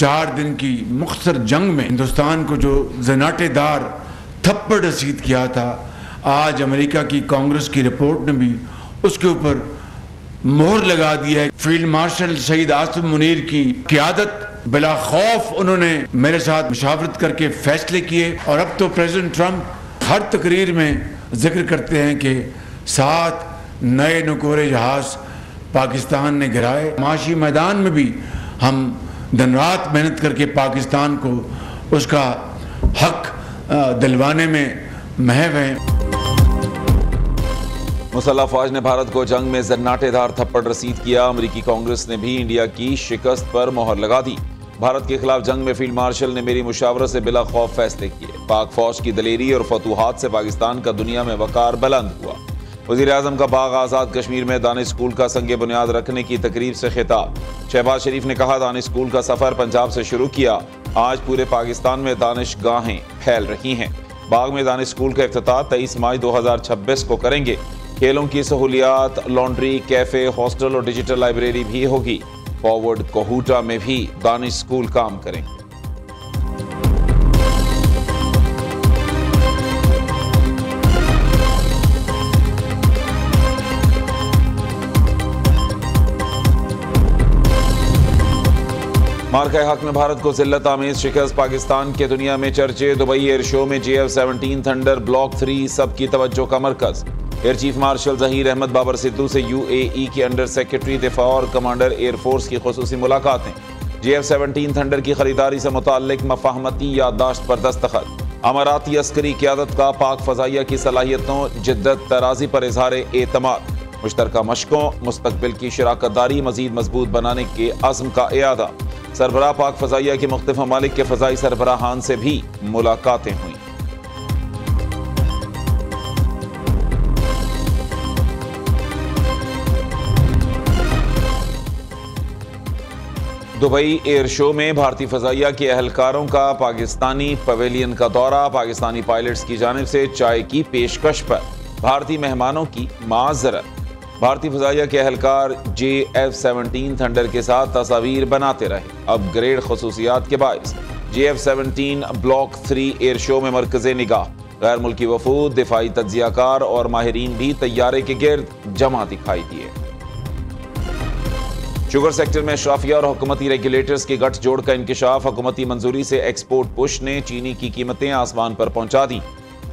4 दिन की मुख्तसर जंग में हिंदुस्तान को जो जनाटेदार थप्पड़ रसीद किया था, आज अमेरिका की कांग्रेस की रिपोर्ट ने भी उसके ऊपर मोहर लगा दी है। फील्ड मार्शल शहीद आसिम मुनीर की क़ियादत बिला खौफ उन्होंने मेरे साथ मुशावरत करके फैसले किए, और अब तो प्रेसिडेंट ट्रंप हर तकरीर में जिक्र करते हैं कि 7 नए नुकोरे जहाज पाकिस्तान ने गिराए। माशी मैदान में भी हम दिन रात मेहनत करके पाकिस्तान को उसका हक दिलवाने में महव हैं। मुसल्लह फौज ने भारत को जंग में जन्नाटेदार थप्पड़ रसीद किया। अमेरिकी कांग्रेस ने भी इंडिया की शिकस्त पर मोहर लगा दी। भारत के खिलाफ जंग में फील्ड मार्शल ने मेरी मुशावरत से बिला खौफ फैसले किए। पाक फौज की दलेरी और फतूहात से पाकिस्तान का दुनिया में वकार बुलंद हुआ। वज़ीर आज़म का बाग आज़ाद कश्मीर में दानिश स्कूल का संगे बुनियाद रखने की तकरीब से खिताब। शहबाज शरीफ ने कहा, दानिश स्कूल का सफर पंजाब से शुरू किया, आज पूरे पाकिस्तान में दानिश गाहें फैल रही हैं। बाग में दानिश स्कूल का इफ्तिताह 23 मार्च 2026 को करेंगे। खेलों की सहूलियात, लॉन्ड्री, कैफे, हॉस्टल और डिजिटल लाइब्रेरी भी होगी। फॉरवर्ड कोहूटा में भी दानिश स्कूल काम करेंगे। मार्का हक में भारत को जिल्लत आमेज शिकस्त, पाकिस्तान के दुनिया में चर्चे। दुबई एयर शो में JF-17 थंडर ब्लॉक 3 सबकी तवज्जो का मरकज। Air chief marshal Zaheer Ahmed Babar Sidhu से UAE के अंडर सेक्रेटरी दिफा और कमांडर एयरफोर्स की खुसूसी मुलाकातें। JF-17 थंडर की खरीदारी से मुताल्लिक मफाहमती याददाश्त पर दस्तखत। अमाराती अस्करी क़यादत का पाक फ़ज़ाइया की सलाहियतों, जिद्दत, तराजी पर इज़हार एतमाद। मुश्तरका मशकों, मुस्तक़बिल की शराकतदारी मज़ीद मजबूत बनाने के अज़्म का इयादा। सरबराह पाक फ़ज़ाइया के मुख्तलिफ ममालिक के फ़ज़ाई सरबराहान से भी मुलाकातें हुई। दुबई एयर शो में भारतीय फ़ज़ाइया के अहलकारों का पाकिस्तानी पवेलियन का दौरा। पाकिस्तानी पायलट्स की जानिब से चाय की पेशकश पर भारतीय मेहमानों की माज़रत। भारतीय फ़ज़ाइया के अहलकार JF-17 थंडर के साथ तस्वीर बनाते रहे। अपग्रेड खसूसियात के बाइस JF-17 ब्लॉक 3 एयर शो में मरकज़े निगाह। गैर मुल्की वफूद, दिफाई तज्ज़ियाकार और माहिरीन भी तैयारे के गिर्द जमा दिखाई दिए। शुगर सेक्टर में अशराफिया और हुकूमती रेगुलेटर्स के गठजोड़ का इंकिशाफ। हुकूमती मंजूरी से एक्सपोर्ट पुश ने चीनी की कीमतें आसमान पर पहुंचा दी।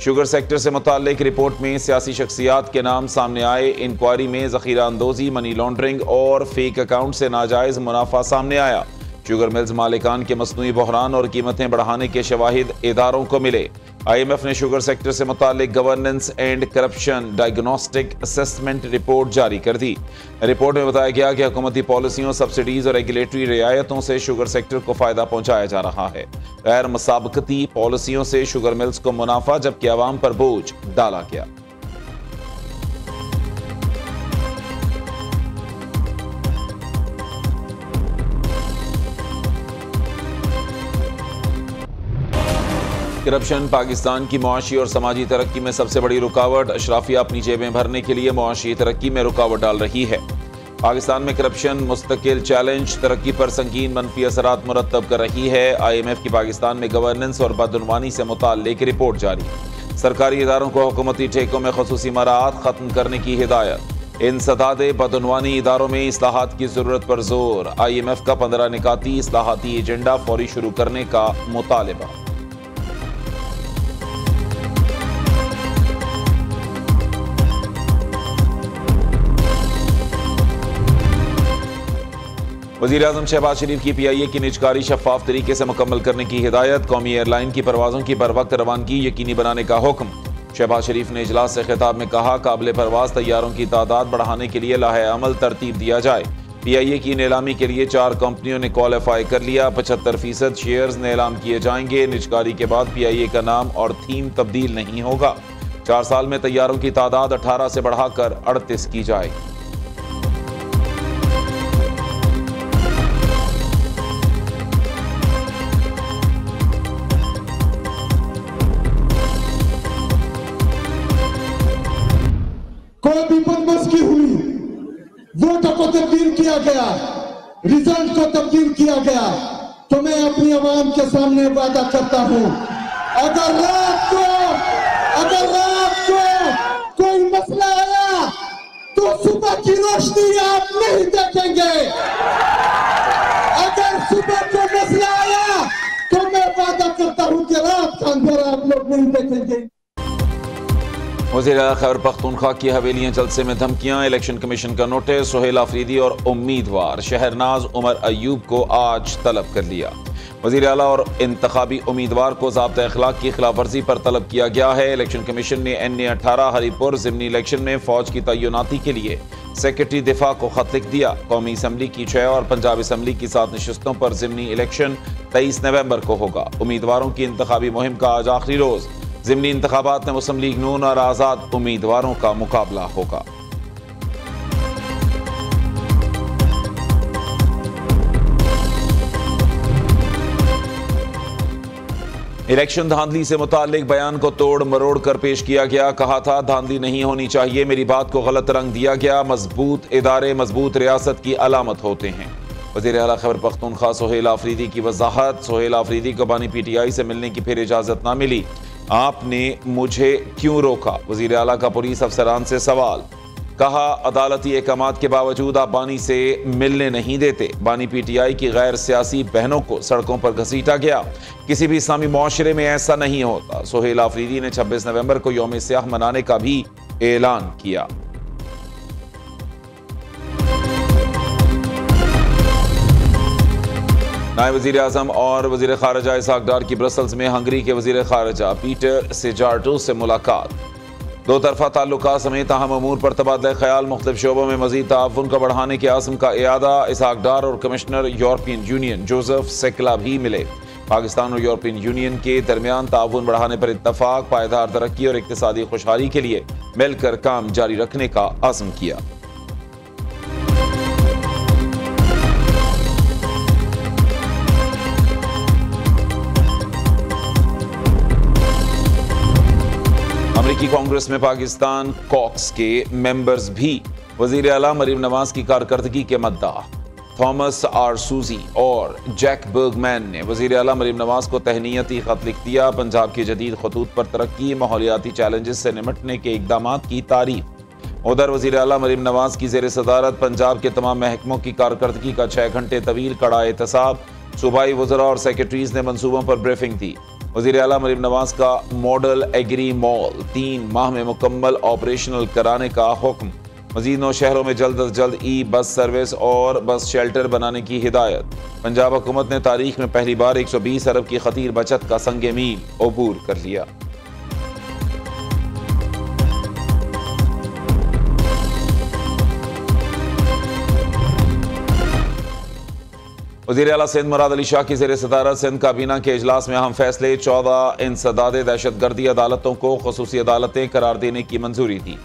शुगर सेक्टर से मुताल्लिक रिपोर्ट में सियासी शख्सियात के नाम सामने आए। इंक्वायरी में ज़ख़ीरा अंदोज़ी, मनी लॉन्ड्रिंग और फेक अकाउंट से नाजायज़ मुनाफा सामने आया। शुगर मिल्स मालिकान के मसनूई बहरान और कीमतें बढ़ाने के शवाहिद इदारों को मिले। IMF ने शुगर सेक्टर से मुताल्लिक governance and corruption diagnostic assessment report जारी कर दी। रिपोर्ट में बताया गया कि हुकूमती पॉलिसियों, सब्सिडीज और रेगुलेटरी रियायतों से शुगर सेक्टर को फायदा पहुंचाया जा रहा है। गैर मुसाबकती पॉलिसियों से शुगर मिल्स को मुनाफा, जबकि आवाम पर बोझ डाला गया। करप्शन पाकिस्तान की मुआशी और समाजी तरक्की में सबसे बड़ी रुकावट। अशराफिया अपनी जेबें भरने के लिए मुआशी तरक्की में रुकावट डाल रही है। पाकिस्तान में करप्शन मुस्तकिल चैलेंज, तरक्की पर संगीन मनफी असरात मुरतब कर रही है। IMF की पाकिस्तान में गवर्नेंस और बदउनवानी से मुताल्लिक रिपोर्ट जारी। सरकारी इदारों को हुकूमती ठेकों में खसूसी मराहत खत्म करने की हिदायत। इंसदादे बदउनवानी इदारों में इस्लाहात की जरूरत पर जोर। IMF का 15 निकाती इस्लाहाती एजेंडा फौरी शुरू करने का मुतालिबा। वज़ीर आज़म शहबाज शरीफ की PIA की निजकारी शफाफ तरीके से मुकम्मल करने की हिदायत। कौमी एयरलाइन की परवाज़ों की बर वक्त रवानगी यकीनी बनाने का हुक्म। शहबाज शरीफ ने इजलास से खिताब में कहा, काबिल परवाज़ तैयारों की तादाद बढ़ाने के लिए लाहे अमल तरतीब दिया जाए। PIA की नीलामी के लिए 4 कंपनियों ने क्वालिफाई कर लिया। 75% शेयर्स नीलाम किए जाएंगे। निजकारी के बाद PIA का नाम और थीम तब्दील नहीं होगा। 4 साल में तैयारों की तादाद 18 से बढ़ाकर 38 की जाएगी। कोई भी बदमस्की हुई, वोटों को तब्दील किया गया, रिजल्ट को तब्दील किया गया। तो मैं अपनी आवाम के सामने वादा करता हूं, अगर रात को कोई मसला आया तो सुबह की रोशनी आप नहीं देखेंगे। अगर सुबह को मसला आया तो मैं वादा करता हूं कि रात का अंधेरा आप लोग नहीं देखेंगे। वज़ीर आला खैबर पख्तूनख्वा की हवेलियां जलसे में धमकियां, इलेक्शन कमीशन का नोटिस, सुहेल आफरीदी और उम्मीदवार शहरनाज उमर अयूब को आज तलब कर लिया। वज़ीर आला और इंतखाबी उम्मीदवार को ज़ाब्ता अखलाक की खिलाफ वर्जी पर तलब किया गया है। इलेक्शन कमीशन ने NA-18 हरीपुर ज़िमनी इलेक्शन में फौज की तैनाती के लिए सेक्रेटरी दिफा को खत लिख दिया। कौमी असम्बली की 6 और पंजाब असम्बली की 7 नशिस्तों पर ज़िमनी इलेक्शन 23 नवंबर को होगा। उम्मीदवारों की इंतखाबी मुहिम का आज आखिरी रोज। ज़िमनी इंतखाबात में मुस्लिम लीग नून और आज़ाद उम्मीदवारों का मुकाबला होगा। इलेक्शन धांधली से मुताल्लिक बयान को तोड़ मरोड़ कर पेश किया गया। कहा था धांधली नहीं होनी चाहिए, मेरी बात को गलत रंग दिया गया। मजबूत इदारे मजबूत रियासत की अलामत होते हैं। वज़ीर आला खैबर पख्तूनख्वा सुहेल आफरीदी की वजाहत। सुहेल आफरीदी को बानी PTI से मिलने की फिर इजाजत ना मिली, आपने मुझे क्यों रोका? वज़ीर आला का पुलिस अफसरान से सवाल। कहा अदालती अहकामात के बावजूद आप बानी से मिलने नहीं देते। बानी PTI की गैर सियासी बहनों को सड़कों पर घसीटा गया। किसी भी इस्लामी मुआशरे में ऐसा नहीं होता। सुहेल आफरीदी ने 26 नवंबर को यौम सियाह मनाने का भी ऐलान किया। नायब वज़ीर आज़म और वज़ीर ख़ारिजा इसहाक डार की ब्रसल्स में हंगरी के वज़ीर ख़ारिजा पीटर सिजार्टो से मुलाकात। दो तरफा ताल्लुकात समेत अहम अमूर पर तबादला ख्याल, मुख्तलिफ शोबों में मज़ीद ताउन को बढ़ाने के आज़म का इयादा। इसहाक डार और कमिश्नर यूरोपियन यूनियन जोसेफ सेकला भी मिले। पाकिस्तान और यूरोपियन यूनियन के दरमियान ताउन बढ़ाने पर इत्तफाक, पायदार तरक्की और इक़्तिसादी खुशहाली के लिए मिलकर काम जारी रखने का आज़म किया। अमेरिकी कांग्रेस में पाकिस्तान कॉक्स के मेंबर्स भी वज़ीर आला मरीम नवाज की कारकर्दगी के मद्दाह। थॉमस आर सूजी और जैक बर्गमैन ने वज़ीर आला मरीम नवाज को तहनीयती खत लिख दिया। पंजाब की जदीद खतूत पर तरक्की, माहौलियाती चैलेंजेस से निपटने के इक़दामात की तारीफ। उधर वज़ीर आला मरीम नवाज की ज़ेर सदारत पंजाब के तमाम महकमों की कारकर्दगी का 6 घंटे तवील कड़ा एहतसाब। सूबाई वज़रा और सेक्रेटरीज ने मंसूबों पर ब्रीफिंग दी। वज़ीर आला मरीम नवाज का मॉडल एग्री मॉल 3 माह में मुकम्मल ऑपरेशनल कराने का हुक्म। मज़ीद 9 शहरों में जल्द अज जल्द बस सर्विस और बस शेल्टर बनाने की हिदायत। पंजाब हुकूमत ने तारीख में पहली बार 120 अरब की खतीर बचत का संगे मील अबूर कर लिया। वज़ीर आला सिंध मुराद अली शाह की ज़ेर सदारत सिंध काबीना के इजलास में अहम फैसले। 14 इंसदादे दहशतगर्दी अदालतों को खुसूसी अदालतें करार देने की मंजूरी दी।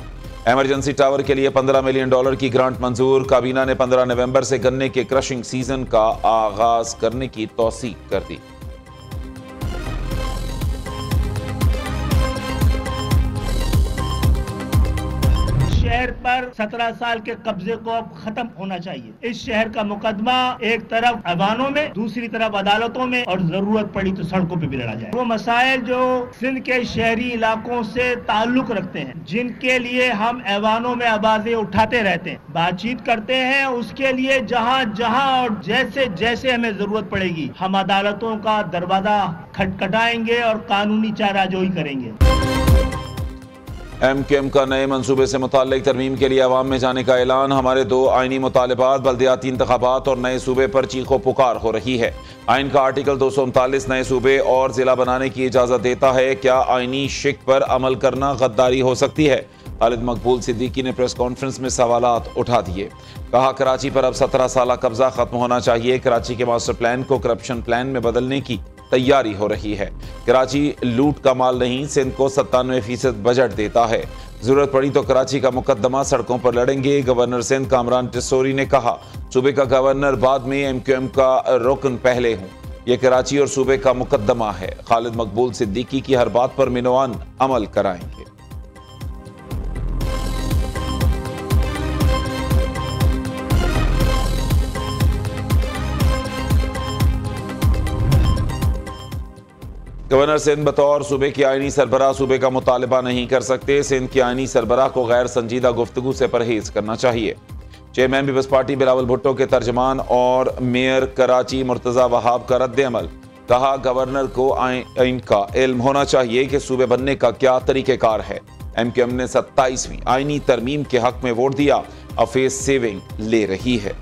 एमरजेंसी टावर के लिए $15 मिलियन की ग्रांट मंजूर। काबीना ने 15 नवंबर से गन्ने के क्रशिंग सीजन का आगाज करने की तौसीक कर दी। शहर पर 17 साल के कब्जे को अब खत्म होना चाहिए। इस शहर का मुकदमा एक तरफ ऐवानों में, दूसरी तरफ अदालतों में और जरूरत पड़ी तो सड़कों पे भी लड़ा जाए। वो मसाइल जो सिंध के शहरी इलाकों से ताल्लुक रखते हैं, जिनके लिए हम ऐवानों में आवाजें उठाते रहते हैं, बातचीत करते हैं, उसके लिए जहाँ जहाँ और जैसे जैसे हमें जरूरत पड़ेगी हम अदालतों का दरवाजा खटखटाएंगे और कानूनी चाराजोई करेंगे। MQM का नए मंसूबे से मुताल्लिक तरमीम के लिए अवाम में जाने का ऐलान। हमारे 2 आईनी मुतालबात, बल्दियाती इंतखाबात और नए सूबे पर चीखो पुकार हो रही है। आइन का आर्टिकल 239 नए सूबे और जिला बनाने की इजाजत देता है। क्या आईनी शिक पर अमल करना गद्दारी हो सकती है? खालिद मकबूल सिद्दीकी ने प्रेस कॉन्फ्रेंस में सवालात उठा दिए। कहा कराची पर अब 17 साल कब्जा खत्म होना चाहिए। कराची के मास्टर प्लान को करप्शन प्लान में बदलने की तैयारी हो रही है। कराची लूट का माल नहीं, सिंध को 97% बजट देता है। जरूरत पड़ी तो कराची का मुकदमा सड़कों पर लड़ेंगे। गवर्नर सिंध कामरान टिस्सोरी ने कहा, सूबे का गवर्नर बाद में, MQM का रुकन पहले हूं। यह कराची और सूबे का मुकदमा है। खालिद मकबूल सिद्दीकी की हर बात पर मिनवान अमल कराएंगे। गवर्नर सिंध बतौर सूबे की आईनी सरबराह सूबे का मुतालबा नहीं कर सकते। सिंध की आईनी सरबराह को गैर संजीदा गुफ्तगू से परहेज करना चाहिए। Chairman People's Party Bilawal Bhutto के तर्जमान और मेयर कराची मुर्तजा वहाब का रद्द अमल। कहा, गवर्नर को आइन का इल्म होना चाहिए कि सूबे बनने का क्या तरीक़ेकार है। MQM ने 27वीं आईनी तरमीम के हक में वोट दिया, अब फेस सेविंग ले रही है।